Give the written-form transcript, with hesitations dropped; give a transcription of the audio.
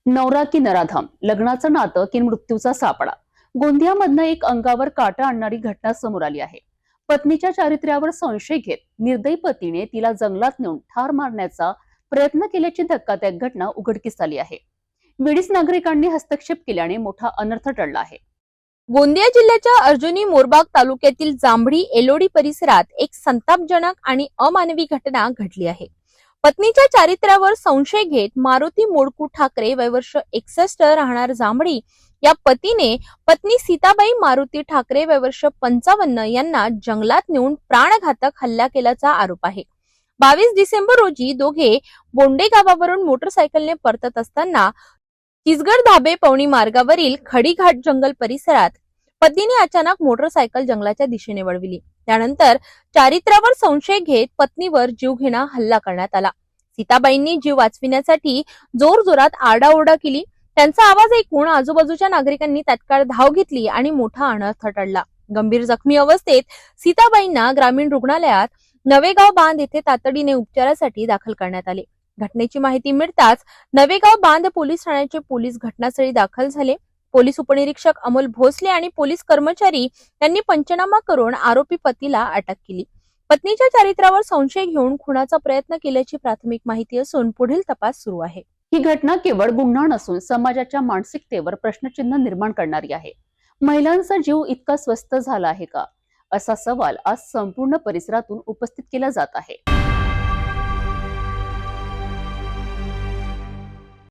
नवरा की नराधम, लग्नाचं नातं की मृत्यूचा सापळा. गोंदियामधनं एक अंगावर काटा आणणारी घटना समोर आली आहे. पत्नीच्या चारित्र्यावर संशय घेत निर्दयी पतीने तिला जंगलात नेऊन ठार मारण्याचा प्रयत्न केल्याची धक्कादायक घटना उघडकीस आली आहे. वेळीच नागरिकांनी हस्तक्षेप केल्याने मोठा अनर्थ टळला आहे. गोंदिया जिल्ह्याच्या अर्जुनी मोरबाग तालुक्यातील जांभळी एलोडी परिसरात एक संतापजनक आणि अमानवी घटना घडली आहे. पत्नीच्या चारित्र्यावर संशय घेत मारुती मोडकू ठाकरे वय वर्ष 61 राहणार जांभळी या पतीने पत्नी सीताबाई मारुती ठाकरे वय वर्ष 55 यांना जंगलात नेऊन प्राणघातक हल्ला केल्याचा आरोप आहे. 22 डिसेंबर रोजी दोघे बोंडे गावावरून मोटरसायकलने परतत असताना चिचगड धाबे पवनी मार्गावरील खडीघाट जंगल परिसरात पत्नीने अचानक मोटरसायकल जंगलाच्या दिशेने वळविली. त्यानंतर चारित्र्यावर संशय घेत पत्नीवर जीवघेणा हल्ला करण्यात आला. सीताबाईंनी जीव वाचविण्यासाठी जोरजोरात आरडाओरडा केली. त्यांचा आवाज ऐकून आजूबाजूच्या नागरिकांनी तात्काळ धाव घेतली आणि मोठा अनर्थ टळला. गंभीर जखमी अवस्थेत सीताबाईंना ग्रामीण रुग्णालयात नवेगाव बांध येथे तातडीने उपचारासाठी दाखल करण्यात आले. घटनेची माहिती मिळताच नवेगाव बांध पोलीस ठाण्याचे पोलीस घटनास्थळी दाखल झाले. पोलीस उपनिरीक्षक अमोल भोसले आणि पोलीस कर्मचारी यांनी पंचनामा करून आरोपी पतीला अटक केली. पत्नीच्या चारित्र्यावर संशय घेऊन खुनाचा प्रयत्न केल्याची प्राथमिक माहिती असून पुढील तपास सुरू आहे. ही घटना केवळ गुन्हा नसून समाजाच्या मानसिकतेवर प्रश्नचिन्ह निर्माण करणारी आहे. महिलांचा जीव इतका स्वस्त झाला आहे का, असा सवाल आज संपूर्ण परिसरातून उपस्थित केला जात आहे.